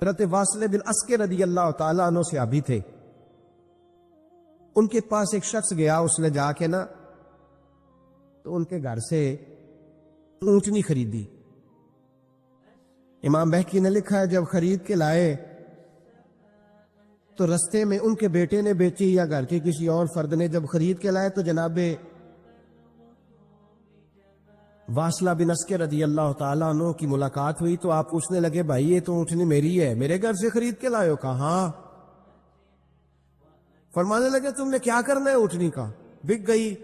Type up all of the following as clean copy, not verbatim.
حضرت واصل بن اسقر رضی اللہ تعالیٰ عنہ صحابی تھے. ان کے پاس ایک شخص گیا, اس نے جا کے نا تو ان کے گھر سے اونٹنی خریدی. امام بہقی نے لکھا ہے جب خرید کے لائے تو رستے میں ان کے بیٹے نے بیچی یا گھر کے کسی اور فرد نے جب خرید کے لائے تو جناب واصلہ بن اسقر رضی اللہ تعالیٰ عنہ کی ملاقات ہوئی تو آپ پوچھنے لگے بھائی یہ تو اونٹنی میری ہے, میرے گھر سے خرید کے لائے ہو؟ کہا ہاں. فرمانے لگے تم نے کیا کرنا ہے اونٹنی کا؟ بک گئی,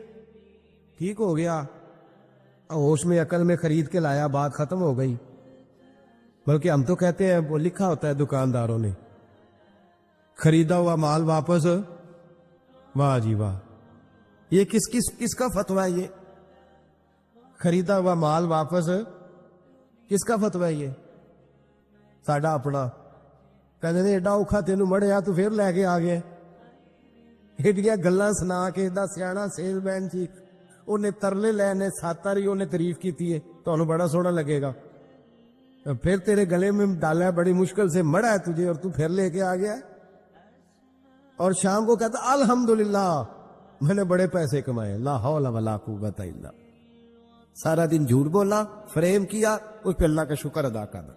ٹھیک ہو گیا, ہوش میں عقل میں خرید کے لایا, بات ختم ہو گئی. بلکہ ہم تو کہتے ہیں وہ لکھا ہوتا ہے دکانداروں نے خریدا ہوا مال واپس. واہ جی واہ, یہ کس کا فتویٰ ہے؟ یہ خریدا ہوا مال واپس کس کا فتویٰ ہے؟ یہ ساڈا اپنا. کہنے نے ایڈا اوکھا تینوں مڑیا تو پھر لے کے آ گیا. ایڈیاں گلاں سنا کے ایڈا سیاح سیل مین سی, انہیں ترلے لینے ساتاری انہیں تعریف کی ہے, تو بڑا سونا لگے گا. پھر تیرے گلے میں ڈالا بڑی مشکل سے, مڑا ہے تجھے اور تو پھر لے کے آ گیا. اور شام کو کہتا الحمدللہ میں نے بڑے پیسے کمائے, لا حول ولا قوت الا. سارا دن جھوٹ بولا, فریم کیا, اس پہ اللہ کا شکر ادا کرنا.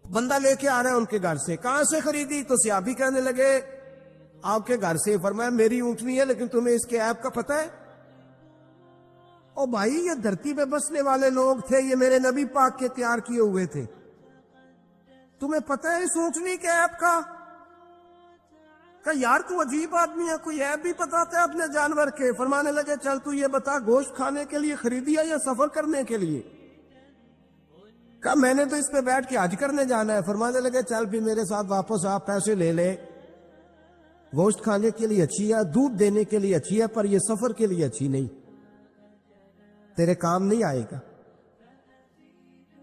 بندہ لے کے آ رہا ہے ان کے گھر سے, کہاں سے خریدی؟ تو صحابی کہنے لگے آپ کے گھر سے. فرمایا میری اونٹنی ہے لیکن تمہیں اس کے عیب کا پتہ ہے؟ او بھائی یہ دھرتی پہ بسنے والے لوگ تھے, یہ میرے نبی پاک کے تیار کیے ہوئے تھے, تمہیں پتہ ہے اس اونٹنی کے عیب کا؟ کہ یار تو عجیب آدمی ہے, کوئی عیب بھی بتاتا ہے اپنے جانور کے. فرمانے لگے چل تو یہ بتا گوشت کھانے کے لیے خریدی ہے یا سفر کرنے کے لیے؟ کہا میں نے تو اس پہ بیٹھ کے حج کرنے جانا ہے. فرمانے لگے چل بھی میرے ساتھ واپس آپ پیسے لے لے, گوشت کھانے کے لیے اچھی ہے, دودھ دینے کے لیے اچھی ہے, پر یہ سفر کے لیے اچھی نہیں, تیرے کام نہیں آئے گا.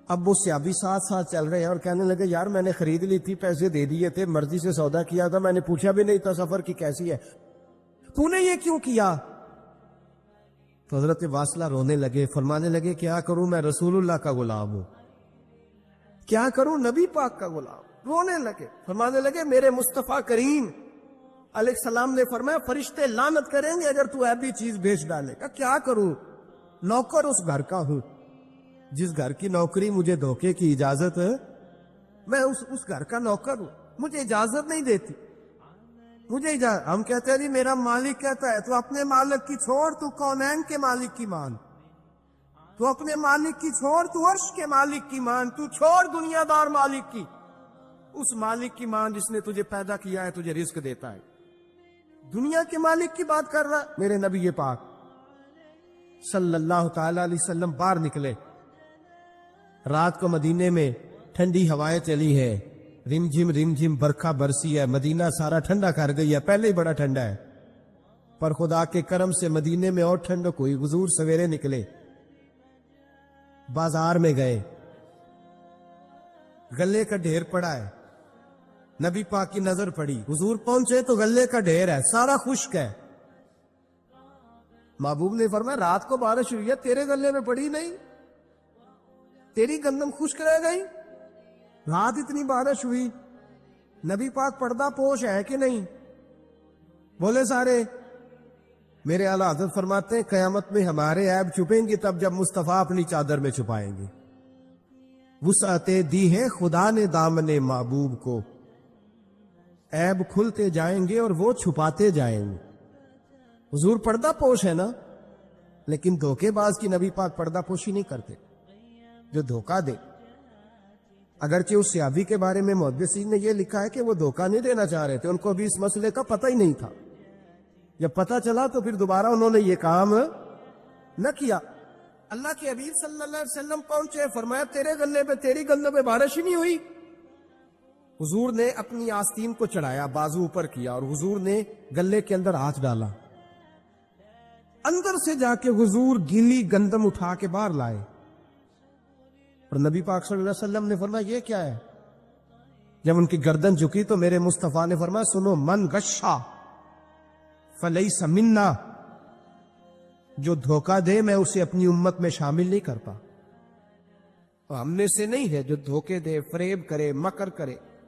اب وہ صحابی ساتھ ساتھ چل رہے ہیں اور کہنے لگے یار میں نے خرید لی تھی, پیسے دے دیے تھے, مرضی سے سودا کیا تھا, میں نے پوچھا بھی نہیں تھا سفر کی کیسی ہے, تو نے یہ کیوں کیا؟ تو حضرت واصلہ رونے لگے. فرمانے لگے کیا کروں, میں رسول اللہ کا غلام ہوں, کیا کروں, نبی پاک کا غلام. رونے لگے. فرمانے لگے میرے مصطفیٰ کریم علیہ السلام نے فرمایا فرشتے لعنت کریں گے اگر تو ایسی چیز بیچ ڈالے گا. کیا کروں, نوکر اس گھر کا ہوں, جس گھر کی نوکری مجھے دھوکے کی اجازت ہے, میں اس گھر کا نوکر ہوں, مجھے اجازت نہیں دیتی, مجھے اجازت. ہم کہتے ہیں جی میرا مالک کہتا ہے, تو اپنے مالک کی چھوڑ, تو کونین کے مالک کی مان, تو اپنے مالک کی چھوڑ, تو عرش کے مالک کی مان, تو چھوڑ دنیا دار مالک کی, اس مالک کی مان جس نے تجھے پیدا کیا ہے, تجھے رزق دیتا ہے. دنیا کے مالک کی بات کر رہا. میرے نبی پاک صلی اللہ تعالی علیہ وسلم باہر نکلے. رات کو مدینے میں ٹھنڈی ہوائیں چلی ہے, رم جھم برکھا برسی ہے, مدینہ سارا ٹھنڈا کر گئی ہے, پہلے ہی بڑا ٹھنڈا ہے, پر خدا کے کرم سے مدینے میں اور ٹھنڈک ہوئی. حضور سویرے نکلے, بازار میں گئے, غلے کا ڈھیر پڑا ہے, نبی پاک کی نظر پڑی. حضور پہنچے تو غلے کا ڈھیر ہے, سارا خشک ہے. محبوب نے فرمایا رات کو بارش ہوئی ہے, تیرے غلے میں پڑی نہیں, تیری گندم خشک رہ گئی, رات اتنی بارش ہوئی. نبی پاک پردہ پوش ہے کہ نہیں؟ بولے سارے. میرے اعلیٰ حضرت فرماتے ہیں قیامت میں ہمارے عیب چھپیں گے تب جب مصطفیٰ اپنی چادر میں چھپائیں گے. وسعتیں دی ہے خدا نے دامن محبوب کو, عیب کھلتے جائیں گے اور وہ چھپاتے جائیں گے. حضور پردہ پوش ہے نا, لیکن دھوکے باز کی نبی پاک پردہ پوشی نہیں کرتے, جو دھوکہ دے. اگرچہ اس صحابی کے بارے میں محدثین نے یہ لکھا ہے کہ وہ دھوکہ نہیں دینا چاہ رہے تھے, ان کو بھی اس مسئلے کا پتہ ہی نہیں تھا. جب پتہ چلا تو پھر دوبارہ انہوں نے یہ کام نہ کیا. اللہ کے حبیب صلی اللہ علیہ وسلم پہنچے, فرمایا تیرے گلے پہ, تیری گلے پہ بارش ہی نہیں ہوئی. حضور نے اپنی آستین کو چڑھایا, بازو اوپر کیا, اور حضور نے گلے کے اندر ہاتھ ڈالا. اندر سے جا کے حضور گیلی گندم اٹھا کے باہر لائے, اور نبی پاک صلی اللہ علیہ وسلم نے فرمایا یہ کیا ہے؟ جب ان کی گردن جھکی تو میرے مصطفیٰ نے فرمایا سنو, من غشا فلیس منا, جو دھوکہ دے میں اسے اپنی امت میں شامل نہیں کرتا. ہم نے سے نہیں ہے جو دھوکے دے, فریب کرے, مکر کرے.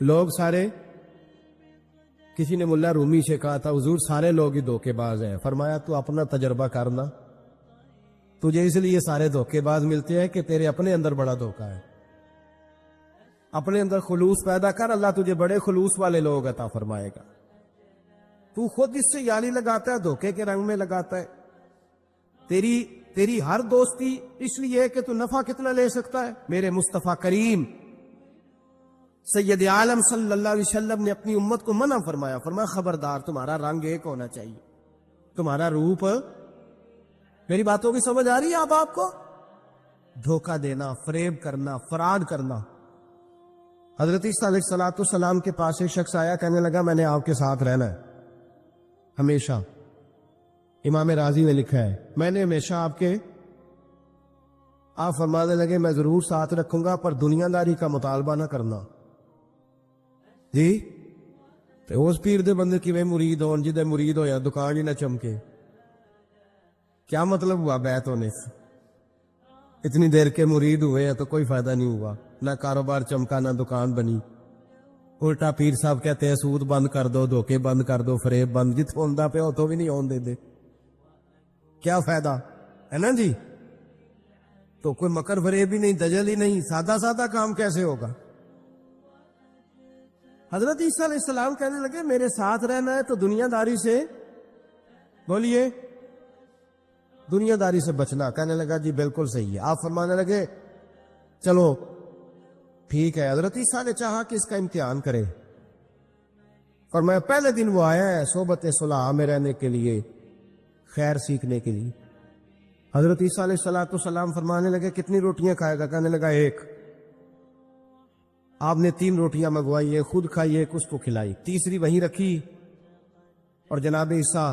لوگ سارے، کسی نے ملا رومی سے کہا تھا حضور سارے لوگ ہی دھوکے باز ہیں. فرمایا تو اپنا تجربہ کرنا، تجھے اس لیے سارے دھوکے باز ملتے ہیں کہ تیرے اپنے اندر بڑا دھوکا ہے. اپنے اندر خلوص پیدا کر، اللہ تجھے بڑے خلوص والے لوگ عطا فرمائے گا. تو خود اس سے یاری لگاتا ہے، دھوکے کے رنگ میں لگاتا ہے. تیری ہر دوستی اس لیے کہ تو نفع کتنا لے سکتا ہے. میرے مصطفیٰ کریم سید عالم صلی اللہ علیہ وسلم نے اپنی امت کو منع فرمایا، فرمایا خبردار تمہارا رنگ ایک ہونا چاہیے، تمہارا روپ. میری باتوں کی سمجھ آ رہی ہے آپ کو؟ دھوکہ دینا، فریب کرنا، فراد کرنا. حضرت عیسیٰ علیہ السلام کے پاس ایک شخص آیا، کہنے لگا میں نے آپ کے ساتھ رہنا ہے ہمیشہ. امام راضی نے لکھا ہے میں نے ہمیشہ آپ فرمانے لگے میں ضرور ساتھ رکھوں گا پر دنیا داری کا مطالبہ نہ کرنا. جی تو اس پیر دے بندے کی مرید ہو، جدے مرید ہو یا دکان ہی نہ چمکے. کیا مطلب ہوا بیعت ہونے سے؟ اتنی دیر کے مرید ہوئے ہیں تو کوئی فائدہ نہیں ہوا، نہ کاروبار چمکا نہ دکان بنی. الٹا پیر صاحب کہتے ہیں سود بند کر دو، دھوکے بند کر دو، فریب بند. جت ہوندہ پہ ہو تو بھی نہیں ہون دے دے، کیا فائدہ ہے نا جی. تو کوئی مکر فریب ہی نہیں، دجل ہی نہیں، سادہ سادہ کام کیسے ہوگا؟ حضرت عیسیٰ علیہ السلام کہنے لگے میرے ساتھ رہنا ہے تو دنیا داری سے، بولیے دنیا داری سے بچنا. کہنے لگا جی بالکل صحیح ہے. آپ فرمانے لگے چلو ٹھیک ہے. حضرت عیسیٰ نے چاہا کہ اس کا امتحان کرے، اور میں پہلے دن وہ آیا ہے صحبت صلح میں رہنے کے لیے، خیر سیکھنے کے لیے. حضرت عیسیٰ علیہ السلام فرمانے لگے کتنی روٹیاں کھائے گا؟ کہنے لگا ایک. آپ نے 3 روٹیاں منگوائی، ایک خود کھائی، ایک اس کو کھلائی، تیسری وہیں رکھی. اور جناب عیسیٰ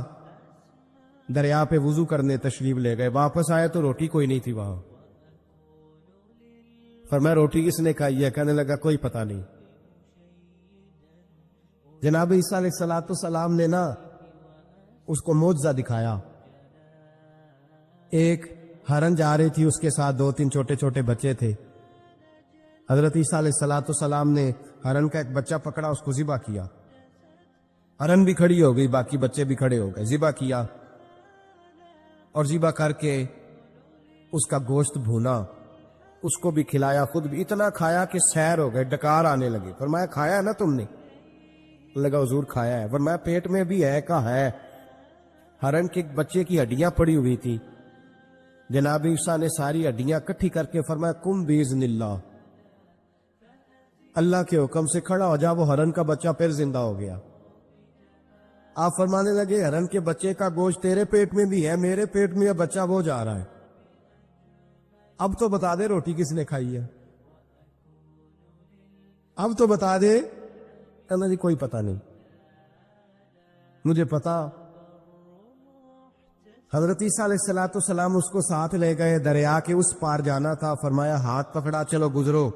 دریا پہ وضو کرنے تشریف لے گئے. واپس آئے تو روٹی کوئی نہیں تھی وہاں. فرمایا روٹی کس نے کھائی ہے؟ کہنے لگا کوئی پتہ نہیں. جناب عیسیٰ علیہ السلام نے نا اس کو معجزہ دکھایا. ایک ہرن جا رہی تھی، اس کے ساتھ 2-3 چھوٹے چھوٹے بچے تھے. حضرت عیسیٰ علیہ السلام نے ہرن کا ایک بچہ پکڑا، اس کو ذبح کیا. ہرن بھی کھڑی ہو گئی، باقی بچے بھی کھڑے ہو گئے. ذبح کیا اور ذبح کر کے اس کا گوشت بھونا، اس کو بھی کھلایا، خود بھی اتنا کھایا کہ سیر ہو گئے، ڈکار آنے لگے. فرمایا کھایا نا تم نے؟ لگا حضور کھایا ہے. فرمایا پیٹ میں بھی ہے؟ کہا ہے. ہرن کے بچے کی ہڈیاں پڑی ہوئی تھی. جناب عیسیٰ نے ساری ہڈیاں کٹھی کر کے فرمایا کم باذن اللہ، اللہ کے حکم سے کھڑا ہو جا. وہ ہرن کا بچہ پھر زندہ ہو گیا. آپ فرمانے لگے ہرن کے بچے کا گوشت تیرے پیٹ میں بھی ہے، میرے پیٹ میں بچہ وہ جا رہا ہے. اب تو بتا دے روٹی کس نے کھائی ہے؟ اب تو بتا دے. کہنا جی کوئی پتہ نہیں. مجھے پتا. حضرت عیسیٰ علیہ السلام اس کو ساتھ لے گئے، دریا کے اس پار جانا تھا. فرمایا ہاتھ پکڑا چلو گزرو.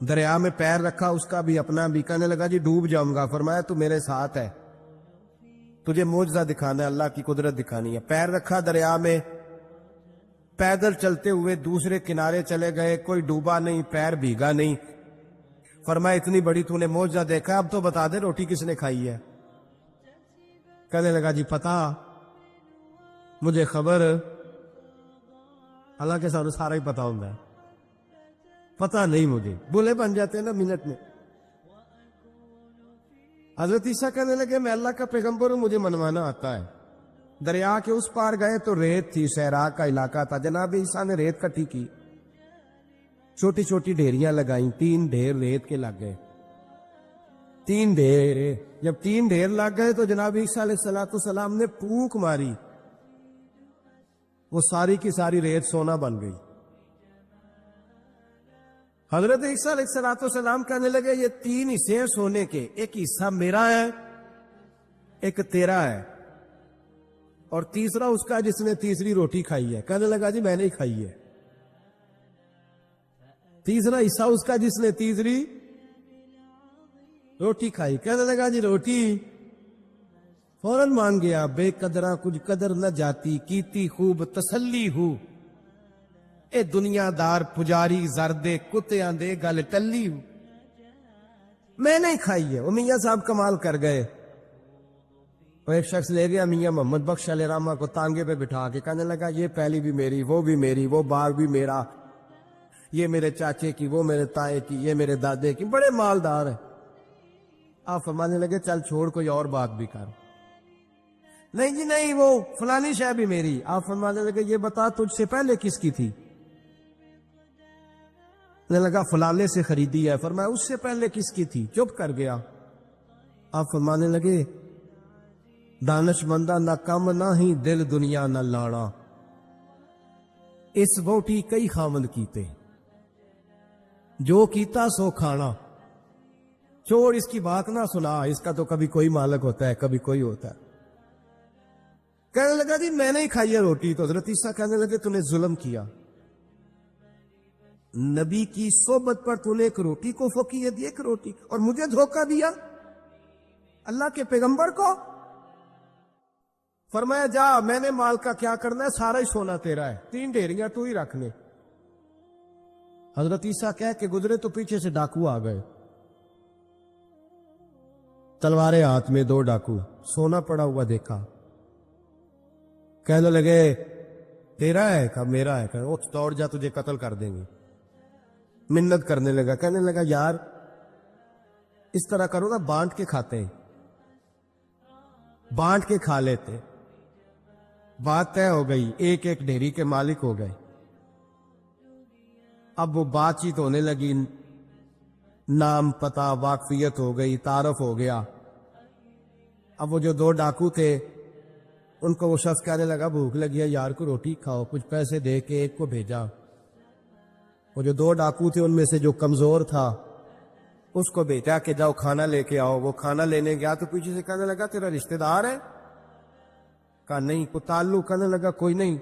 دریا میں پیر رکھا، اس کا بھی اپنا بھی. کہنے لگا جی ڈوب جاؤں گا. فرمایا تو میرے ساتھ ہے، تجھے معجزہ دکھانا ہے، اللہ کی قدرت دکھانی ہے. پیر رکھا دریا میں، پیدل چلتے ہوئے دوسرے کنارے چلے گئے. کوئی ڈوبا نہیں، پیر بھیگا نہیں. فرمایا اتنی بڑی تو نے معجزہ دیکھا، اب تو بتا دے روٹی کس نے کھائی ہے؟ کہنے لگا جی پتا، مجھے خبر. اللہ کے سامنے سارا ہی پتا ہوتا ہے. پتا نہیں مجھے، بولے بن جاتے ہیں نا منٹ میں. حضرت عیسیٰ کہنے لگے میں اللہ کا پیغمبر ہوں، مجھے منوانا آتا ہے. دریا کے اس پار گئے تو ریت تھی، صحرا کا علاقہ تھا. جناب عیسیٰ نے ریت کٹھی کی، چھوٹی چھوٹی ڈھیریاں لگائیں. 3 ڈھیر ریت کے لگ گئے. 3 ڈھیر. جب 3 ڈھیر لگ گئے تو جناب عیسیٰ علیہ السلام نے پھونک ماری، وہ ساری کی ساری ریت سونا بن گئی. حضرت عیسیٰ علیہ السلام کہنے لگے یہ 3 حصے ہیں سونے کے، ایک حصہ میرا ہے، ایک تیرا ہے، اور تیسرا اس کا جس نے تیسری روٹی کھائی ہے. کہنے لگا جی میں نے کھائی ہے. تیسرا حصہ اس کا جس نے تیسری روٹی کھائی. کہنے لگا جی روٹی. فوراً مان گیا بے قدرہ کچھ قدر نہ جاتی، کیتی خوب تسلی ہو. اے دنیا دار پجاری زردے کتیاں دے گل ٹلی ہو. میں نہیں کھائی ہے۔ وہ میاں صاحب کمال کر گئے، وہ ایک شخص لے گیا میاں محمد بخش علیہ رحمہ کو تانگے پہ بٹھا کے، کہنے لگا یہ پہلی بھی میری، وہ بھی میری، وہ باغ بھی میرا، یہ میرے چاچے کی، وہ میرے تائے کی، یہ میرے دادے کی، بڑے مالدار ہیں۔ آپ فرمانے لگے چل چھوڑ کوئی اور بات بھی کر۔ نہیں جی نہیں، وہ فلانی شے بھی میری۔ آپ فرمانے لگے یہ بتا تجھ سے پہلے کس کی تھی؟ نے لگا فلانے سے خریدی ہے۔ فرمایا اس سے پہلے کس کی تھی؟ چپ کر گیا۔ آپ فرمانے لگے دانش مندہ نہ کم نہ ہی دل دنیا نہ لانا، اس ووٹی کئی خامند کیتے، جو کیتا سو کھانا۔ چھوڑ اس کی بات نہ سنا، اس کا تو کبھی کوئی مالک ہوتا ہے کبھی کوئی ہوتا ہے۔ کہنے لگا جی میں نے ہی کھائی ہے روٹی۔ تو حضرت عیسیٰ کہنے لگے تو نے ظلم کیا، نبی کی صحبت پر تو نے ایک روٹی کو فوقیت دی، ایک روٹی، اور مجھے دھوکہ دیا اللہ کے پیغمبر کو۔ فرمایا جا میں نے مال کا کیا کرنا ہے، سارا ہی سونا تیرا ہے، 3 ڈھیریاں تو ہی رکھ لے۔ حضرت عیسیٰ کہہ کے گزرے تو پیچھے سے ڈاکو آ گئے، تلواریں ہاتھ میں، 2 ڈاکو، سونا پڑا ہوا دیکھا، کہنے لگے تیرا ہے؟ کہا میرا ہے۔ کہا اٹھ دوڑ جا تجھے قتل کر دیں گے۔ منت کرنے لگا، کہنے لگا یار اس طرح کرو نا، بانٹ کے کھاتے ہیں، بانٹ کے کھا لیتے۔ بات طے ہو گئی، ایک ایک ڈھیری کے مالک ہو گئے۔ اب وہ بات چیت ہونے لگی، نام پتہ واقفیت ہو گئی، تعارف ہو گیا۔ اب وہ جو 2 ڈاکو تھے ان کو وہ شخص کہنے لگا بھوک لگی ہے یار کو روٹی کھاؤ، کچھ پیسے دے کے ایک کو بھیجا۔ وہ جو 2 ڈاکو تھے ان میں سے جو کمزور تھا اس کو بھیجا کہ جاؤ کھانا لے کے آؤ۔ وہ کھانا لینے گیا تو پیچھے سے کہنے لگا تیرا رشتہ دار ہے؟ کہا نہیں۔ کو تعلق؟ کہنے لگا کوئی نہیں۔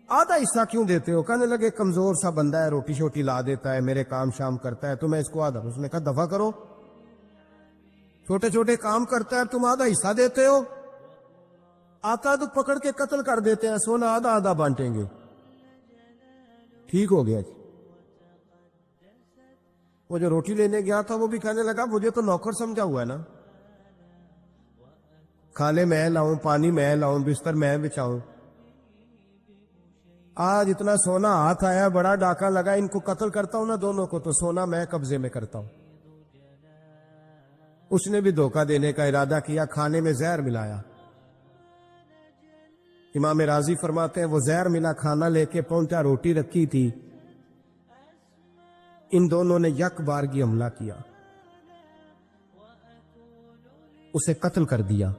آدھا حصہ کیوں دیتے ہو؟ کہنے لگے کمزور سا بندہ ہے، روٹی شوٹی لا دیتا ہے، میرے کام شام کرتا ہے، تو میں اس کو آدھا۔ اس نے کہا دفع کرو، چھوٹے چھوٹے کام کرتا ہے تم آدھا حصہ دیتے ہو؟ آتا تو پکڑ کے قتل کر دیتے ہیں، سونا آدھا آدھا بانٹیں گے۔ ٹھیک ہو گیا جی۔ وہ جو روٹی لینے گیا تھا وہ بھی کہنے لگا مجھے تو نوکر سمجھا ہوا ہے نا، کھانے میں لاؤں، پانی میں لاؤں، بستر میں بچھاؤں۔ آج اتنا سونا ہاتھ آیا، بڑا ڈاکہ لگا، ان کو قتل کرتا ہوں نا دونوں کو، تو سونا میں قبضے میں کرتا ہوں۔ اس نے بھی دھوکہ دینے کا ارادہ کیا، کھانے میں زہر ملایا۔ امام راضی فرماتے ہیں وہ زہر ملا کھانا لے کے پہنچا، روٹی رکھی تھی، ان دونوں نے یک بارگی حملہ کیا، اسے قتل کر دیا۔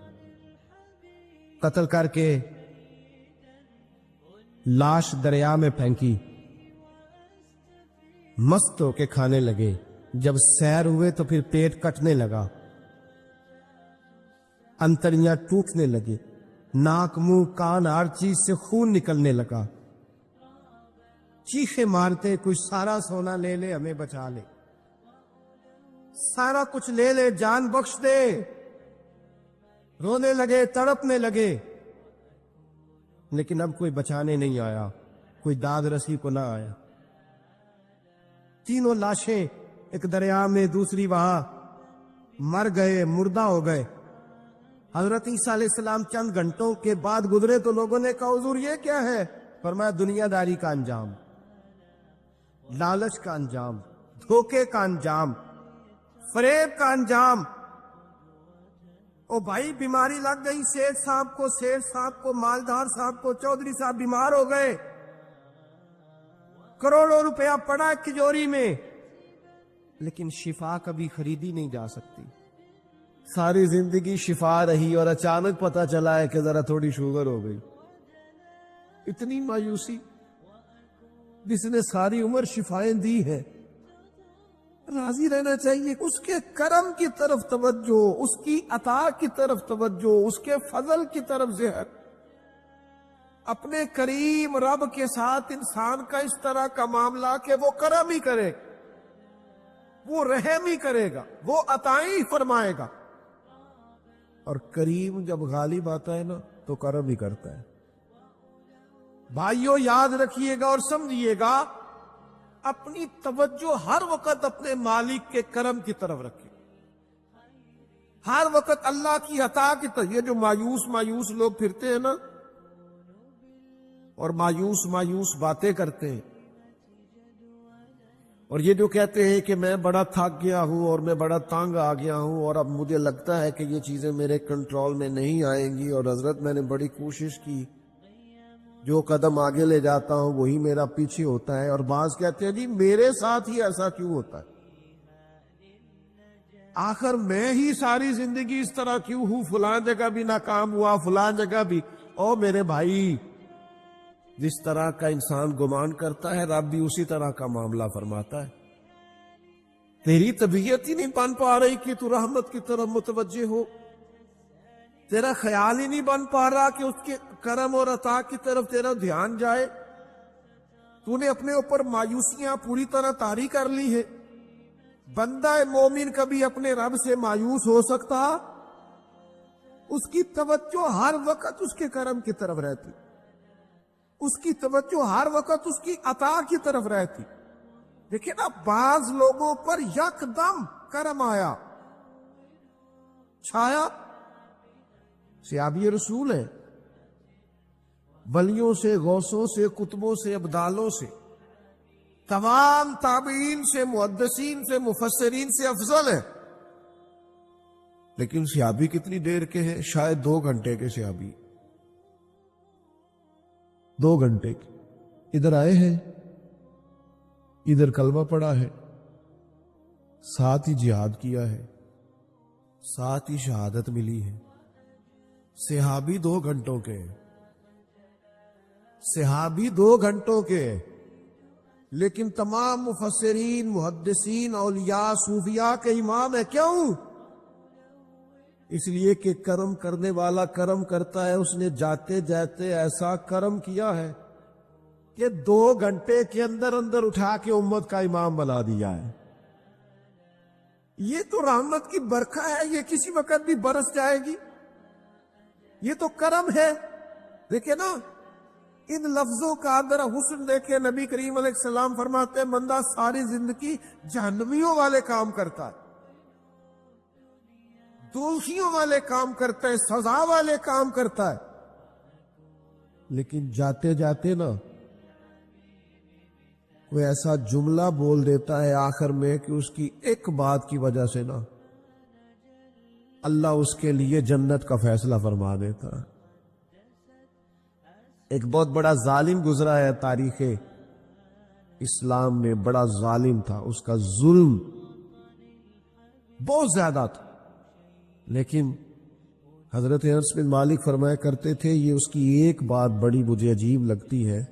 قتل کر کے لاش دریا میں پھینکی، مست ہو کے کھانے لگے۔ جب سیر ہوئے تو پھر پیٹ کٹنے لگا، انتڑیاں ٹوٹنے لگے، ناک منہ کان ہر چیز سے خون نکلنے لگا۔ چیخے مارتے کچھ سارا سونا لے لے ہمیں بچا لے، سارا کچھ لے لے جان بخش دے۔ رونے لگے، تڑپنے لگے، لیکن اب کوئی بچانے نہیں آیا، کوئی داد رسی کو نہ آیا۔ تینوں لاشیں ایک دریا میں، دوسری وہاں، مر گئے، مردہ ہو گئے۔ حضرت عیسیٰ علیہ السلام چند گھنٹوں کے بعد گزرے تو لوگوں نے کہا حضور یہ کیا ہے؟ فرمایا دنیا داری کا انجام، لالچ کا انجام، دھوکے کا انجام، فریب کا انجام۔ او بھائی بیماری لگ گئی سیٹھ صاحب کو، مالدار صاحب کو، چودھری صاحب بیمار ہو گئے، کروڑوں روپیہ پڑا کجوری میں، لیکن شفا کبھی خریدی نہیں جا سکتی۔ ساری زندگی شفا رہی اور اچانک پتہ چلا ہے کہ ذرا تھوڑی شوگر ہو گئی۔ اتنی مایوسی، جس نے ساری عمر شفائیں دی ہے۔ راضی رہنا چاہیے، اس کے کرم کی طرف توجہ، اس کی عطا کی طرف توجہ، اس کے فضل کی طرف ذہن۔ اپنے کریم رب کے ساتھ انسان کا اس طرح کا معاملہ کہ وہ کرم ہی کرے، وہ رحم ہی کرے گا، وہ عطائیں ہی فرمائے گا۔ اور کریم جب غالب آتا ہے نا تو کرم ہی کرتا ہے۔ بھائیو یاد رکھیے گا اور سمجھیے گا، اپنی توجہ ہر وقت اپنے مالک کے کرم کی طرف رکھیں۔ ہر وقت اللہ کی عطا کی یہ جو مایوس لوگ پھرتے ہیں نا اور مایوس باتیں کرتے ہیں، اور یہ جو کہتے ہیں کہ میں بڑا تھک گیا ہوں اور میں بڑا تنگ آ گیا ہوں اور اب مجھے لگتا ہے کہ یہ چیزیں میرے کنٹرول میں نہیں آئیں گی، اور حضرت میں نے بڑی کوشش کی، جو قدم آگے لے جاتا ہوں وہی میرا پیچھے ہوتا ہے، اور بعض کہتے ہیں جی میرے ساتھ ہی ایسا کیوں ہوتا ہے، آخر میں ہی ساری زندگی اس طرح کیوں ہوں، فلاں جگہ بھی ناکام ہوا، فلاں جگہ بھی۔ او میرے بھائی، جس طرح کا انسان گمان کرتا ہے رب بھی اسی طرح کا معاملہ فرماتا ہے۔ تیری طبیعت ہی نہیں بن پا رہی کہ تو رحمت کی طرف متوجہ ہو، تیرا خیال ہی نہیں بن پا رہا کہ اس کے کرم اور عطا کی طرف تیرا دھیان جائے، تو نے اپنے اوپر مایوسیاں پوری طرح طاری کر لی ہے۔ بندہ مومن کبھی اپنے رب سے مایوس ہو سکتا؟ اس کی توجہ ہر وقت اس کے کرم کی طرف رہتی، اس کی توجہ ہر وقت اس کی عطا کی طرف رہتی۔ دیکھیں نا، بعض لوگوں پر یکدم کرم آیا، چھایا، صحابی رسول ہے، ولیوں سے، غوثوں سے، کتبوں سے، ابدالوں سے، تمام تابعین سے، محدثین سے، مفسرین سے افضل ہے، لیکن صحابی کتنی دیر کے ہیں؟ شاید 2 گھنٹے کے صحابی، 2 گھنٹے کے، ادھر آئے ہیں، ادھر کلمہ پڑھا ہے، ساتھ ہی جہاد کیا ہے، ساتھ ہی شہادت ملی ہے۔ صحابی 2 گھنٹوں کے، صحابی 2 گھنٹوں کے، لیکن تمام مفسرین، محدثین، اولیاء، صوفیاء کے امام ہے۔ کیوں؟ اس لیے کہ کرم کرنے والا کرم کرتا ہے، اس نے جاتے جاتے ایسا کرم کیا ہے کہ 2 گھنٹے کے اندر اٹھا کے امت کا امام بنا دیا ہے۔ یہ تو رحمت کی برکھا ہے، یہ کسی وقت بھی برس جائے گی، یہ تو کرم ہے۔ دیکھیں نا، ان لفظوں کا اگر حسن دیکھیں، نبی کریم علیہ السلام فرماتے ہیں بندہ ساری زندگی جہنمیوں والے کام کرتا ہے، دوزخیوں والے کام کرتا ہے، سزا والے کام کرتا ہے، لیکن جاتے جاتے نا کوئی ایسا جملہ بول دیتا ہے آخر میں کہ اس کی ایک بات کی وجہ سے نا اللہ اس کے لیے جنت کا فیصلہ فرما دیتا ہے۔ ایک بہت بڑا ظالم گزرا ہے تاریخ اسلام میں، بڑا ظالم تھا، اس کا ظلم بہت زیادہ تھا، لیکن حضرت انس بن مالک فرمایا کرتے تھے یہ اس کی ایک بات بڑی مجھے عجیب لگتی ہے،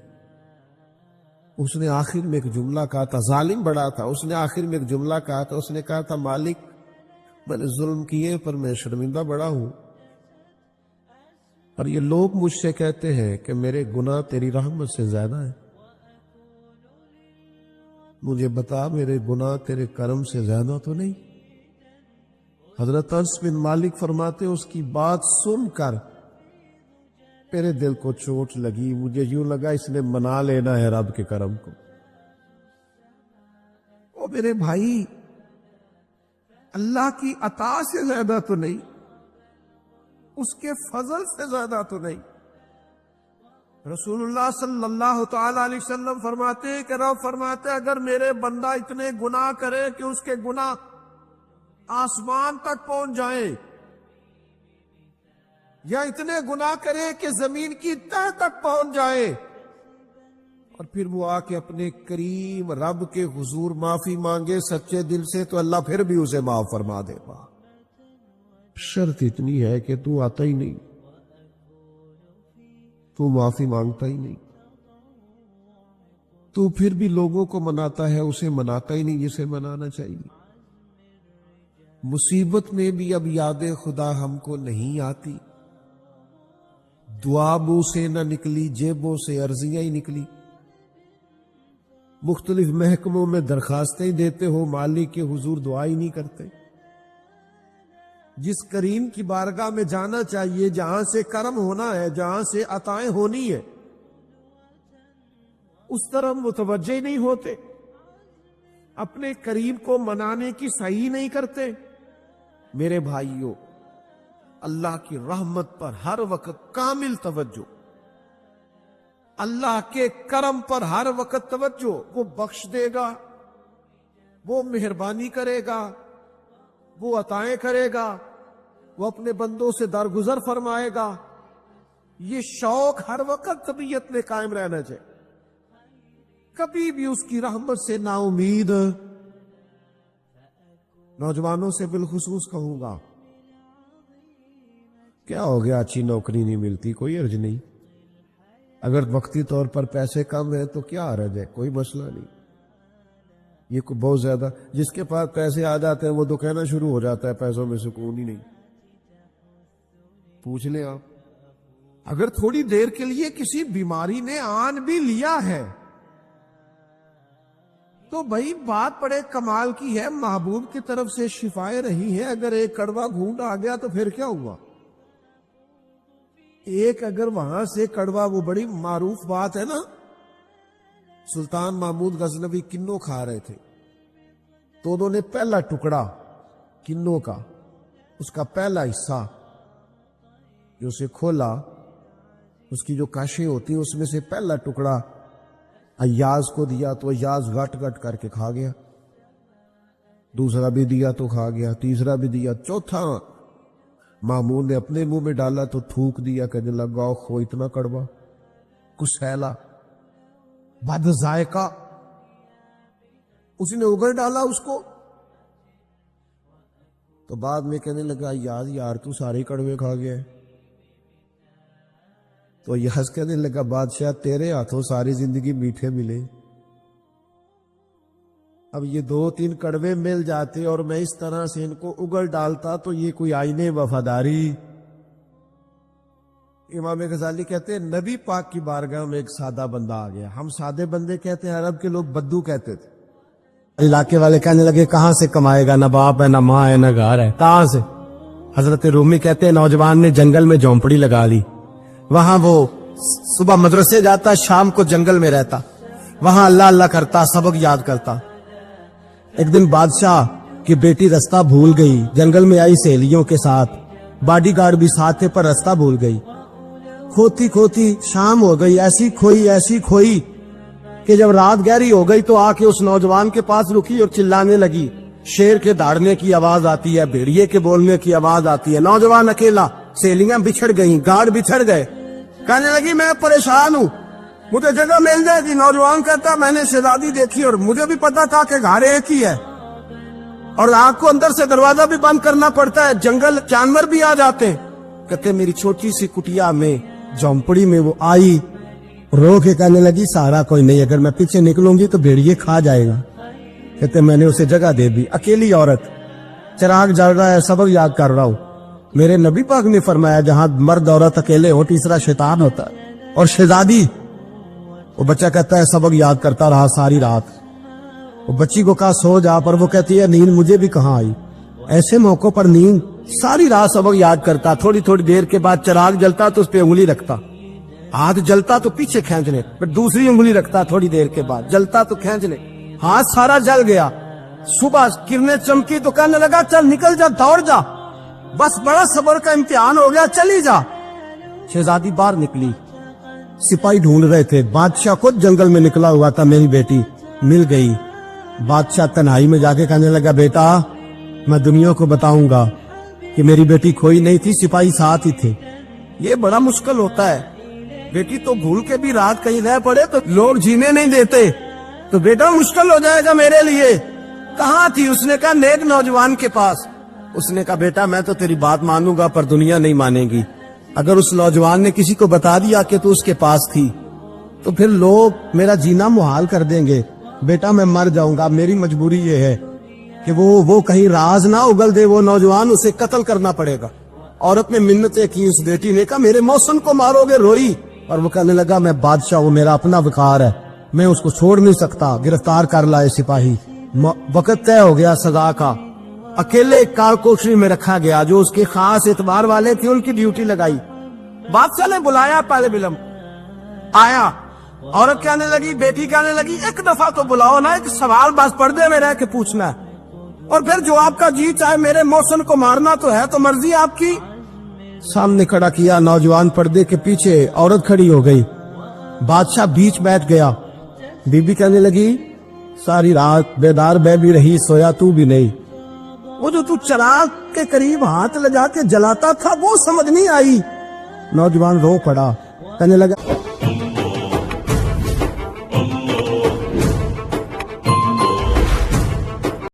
اس نے آخر میں ایک جملہ کہا تھا، ظالم بڑا تھا، اس نے آخر میں ایک جملہ کہا تھا، اس نے کہا تھا مالک میں نے ظلم کیے پر میں شرمندہ بڑا ہوں، اور یہ لوگ مجھ سے کہتے ہیں کہ میرے گناہ تیری رحمت سے زیادہ ہیں، مجھے بتا میرے گناہ تیرے کرم سے زیادہ تو نہیں؟ حضرت انس بن مالک فرماتے اس کی بات سن کر میرے دل کو چوٹ لگی، مجھے یوں لگا اس نے منا لینا ہے رب کے کرم کو۔ او میرے بھائی، اللہ کی عطا سے زیادہ تو نہیں، اس کے فضل سے زیادہ تو نہیں۔ رسول اللہ صلی اللہ تعالی علیہ وسلم فرماتے ہیں کہ رب فرماتے اگر میرے بندہ اتنے گناہ کرے کہ اس کے گناہ آسمان تک پہنچ جائیں، یا اتنے گناہ کرے کہ زمین کی تہ تک پہنچ جائے، اور پھر وہ آ کے اپنے کریم رب کے حضور معافی مانگے سچے دل سے، تو اللہ پھر بھی اسے معاف فرما دے گا۔ شرط اتنی ہے کہ تو آتا ہی نہیں، تو معافی مانگتا ہی نہیں، تو پھر بھی لوگوں کو مناتا ہے، اسے مناتا ہی نہیں جسے منانا چاہیے۔ مصیبت میں بھی اب یاد خدا ہم کو نہیں آتی، دعا منہ سے نہ نکلی، جیبوں سے عرضیاں ہی نکلی، مختلف محکموں میں درخواستیں دیتے ہو، مالک کے حضور دعا ہی نہیں کرتے۔ جس کریم کی بارگاہ میں جانا چاہیے، جہاں سے کرم ہونا ہے، جہاں سے عطائیں ہونی ہے، اس طرف متوجہ ہی نہیں ہوتے، اپنے کریم کو منانے کی صحیح نہیں کرتے، میرے بھائیوں، اللہ کی رحمت پر ہر وقت کامل توجہ، اللہ کے کرم پر ہر وقت توجہ۔ وہ بخش دے گا، وہ مہربانی کرے گا، وہ عطائیں کرے گا، وہ اپنے بندوں سے درگزر فرمائے گا۔ یہ شوق ہر وقت طبیعت میں قائم رہنا چاہیے، کبھی بھی اس کی رحمت سے نا امید۔ نوجوانوں سے بالخصوص کہوں گا، کیا ہو گیا اچھی نوکری نہیں ملتی، کوئی حرج نہیں، اگر وقتی طور پر پیسے کم ہیں تو کیا حرج ہے، کوئی مسئلہ نہیں۔ یہ کوئی بہت زیادہ، جس کے پاس پیسے آ جاتے ہیں وہ تو کہنا شروع ہو جاتا ہے پیسوں میں سکون ہی نہیں۔ پوچھ لیں آپ، اگر تھوڑی دیر کے لیے کسی بیماری نے آن بھی لیا ہے تو بھائی بات بڑے کمال کی ہے، محبوب کی طرف سے شفائیں رہی ہیں۔ اگر ایک کڑوا گھونٹ آ گیا تو پھر کیا ہوا؟ ایک اگر وہاں سے کڑوا، وہ بڑی معروف بات ہے نا، سلطان محمود غزنوی کنو کھا رہے تھے تو انہوں نے پہلا ٹکڑا کنو کا، اس کا پہلا حصہ جو اسے کھولا، اس کی جو کاشیں ہوتی ہیں اس میں سے پہلا ٹکڑا ایاز کو دیا تو ایاز گٹ گٹ کر کے کھا گیا، دوسرا بھی دیا تو کھا گیا، تیسرا بھی دیا، چوتھا مامون نے اپنے منہ میں ڈالا تو تھوک دیا، کہنے لگا خو اتنا کڑوا، کسیلا، بد ذائقہ۔ اس نے اگل ڈالا اس کو تو بعد میں کہنے لگا یار تو سارے کڑوے کھا گیا۔ تو یاز کہنے لگا بادشاہ تیرے ہاتھوں ساری زندگی میٹھے ملے، اب یہ 2-3 کڑوے مل جاتے اور میں اس طرح سے ان کو اگل ڈالتا تو یہ کوئی آئینے وفاداری۔ امام غزالی کہتے ہیں نبی پاک کی بارگاہ میں ایک سادہ بندہ آ گیا، ہم سادے بندے کہتے ہیں، عرب کے لوگ بدو کہتے تھے۔ علاقے والے کہنے لگے کہاں سے کمائے گا، نہ باپ ہے نہ ماں ہے نہ گھر ہے، کہاں سے؟ حضرت رومی کہتے ہیں نوجوان نے جنگل میں جھونپڑی لگا لی، وہاں وہ صبح مدرسے جاتا، شام کو جنگل میں رہتا، وہاں اللہ اللہ کرتا، سبق یاد کرتا۔ ایک دن بادشاہ کی بیٹی رستہ بھول گئی، جنگل میں آئی سہیلیوں کے ساتھ، باڈی گارڈ بھی ساتھ تھے پر رستہ بھول گئی، کھوتی کھوتی شام ہو گئی، ایسی کھوئی کہ جب رات گہری ہو گئی تو آ کے اس نوجوان کے پاس رکی اور چلانے لگی، شیر کے داڑنے کی آواز آتی ہے، بھیڑیے کے بولنے کی آواز آتی ہے، نوجوان اکیلا، سہیلیاں بچھڑ گئیں، گارڈ بچھڑ گئے، کہنے لگی میں پریشان ہوں، مجھے جگہ مل جائے گی۔ نوجوان کہتا میں نے شہزادی دیکھی اور مجھے بھی پتا تھا کہ گھر ایک ہی ہے اور آنکھ کو اندر سے دروازہ بھی بند کرنا پڑتا ہے، جنگل جانور بھی آ جاتے ہیں۔ کہتے میری چھوٹی سی کٹیا میں جھونپڑی میں وہ آئی، رو کے کہنے لگی سارا کوئی نہیں، اگر میں پیچھے نکلوں گی تو بھیڑیے کھا جائے گا۔ کہتے میں نے اسے جگہ دے دی، اکیلی عورت، چراغ جل رہا ہے، سبق یاد کر رہا ہوں۔ میرے نبی پاک نے فرمایا جہاں مرد عورت اکیلے ہو تیسرا شیطان ہوتا ہے۔ اور شہزادی، وہ بچہ کہتا ہے سبق یاد کرتا رہا ساری رات، وہ بچی کو کہا سو جا، پر وہ کہتی ہے نیند مجھے بھی کہاں آئی۔ ایسے موقع پر نیند، ساری رات سبق یاد کرتا، تھوڑی تھوڑی دیر کے بعد چراغ جلتا تو اس پہ انگلی رکھتا، ہاتھ جلتا تو پیچھے کھینچ لے، پھر دوسری انگلی رکھتا، تھوڑی دیر کے بعد جلتا تو کھینچ لے، ہاتھ سارا جل گیا۔ صبح کرنیں چمکی تو کہنے لگا چل نکل جا، دوڑ جا، بس بڑا صبر کا امتحان ہو گیا، چلی جا۔ شہزادی باہر نکلی، سپاہی ڈھونڈ رہے تھے، بادشاہ خود جنگل میں نکلا ہوا تھا، میری بیٹی مل گئی۔ بادشاہ تنہائی میں جا کے کہنے لگا بیٹا میں دنیا کو بتاؤں گا کہ میری بیٹی کھوئی نہیں تھی، سپاہی ساتھ ہی تھے۔ یہ بڑا مشکل ہوتا ہے، بیٹی تو بھول کے بھی رات کہیں رہ پڑے تو لوگ جینے نہیں دیتے، تو بیٹا مشکل ہو جائے گا میرے لیے۔ کہاں تھی؟ اس نے کہا نیک نوجوان کے پاس۔ اس نے کہا بیٹا میں تو تیری بات مانوں گا پر دنیا نہیں مانے گی، اگر اس نوجوان نے کسی کو بتا دیا کہ تو اس کے پاس تھی تو پھر لوگ میرا جینا محال کر دیں گے، بیٹا میں مر جاؤں گا، میری مجبوری یہ ہے کہ وہ کہیں راز نہ اگل دے وہ نوجوان، اسے قتل کرنا پڑے گا۔ عورت نے منتیں کی، اس بیٹی نے کہا میرے محسن کو مارو گے، روئی، اور وہ کہنے لگا میں بادشاہ، وہ میرا اپنا وقار ہے، میں اس کو چھوڑ نہیں سکتا، گرفتار کر لائے سپاہی۔ وقت طے ہو گیا سزا کا، اکیلے کار کوٹری میں رکھا گیا، جو اس کے خاص اعتبار والے تھے ان کی ڈیوٹی لگائی۔ بادشاہ نے بلایا طالب علم، آیا، عورت کہنے لگی، بیٹی کہنے لگی ایک دفعہ تو بلاؤ نا، ایک سوال بس پردے میں رہ کے پوچھنا ہے۔ اور پھر جو آپ کا جی چاہے میرے محسن کو مارنا تو ہے تو مرضی آپ کی. سامنے کھڑا کیا نوجوان پردے کے پیچھے عورت کھڑی ہو گئی. بادشاہ بیچ بیٹھ گیا. بی بی کہنے لگی ساری رات بیدار میں بھی رہی سویا تو بھی نہیں. وہ جو تو چراغ کے قریب ہاتھ لگا کے جلاتا تھا وہ سمجھ نہیں آئی. نوجوان رو پڑا. کہنے لگا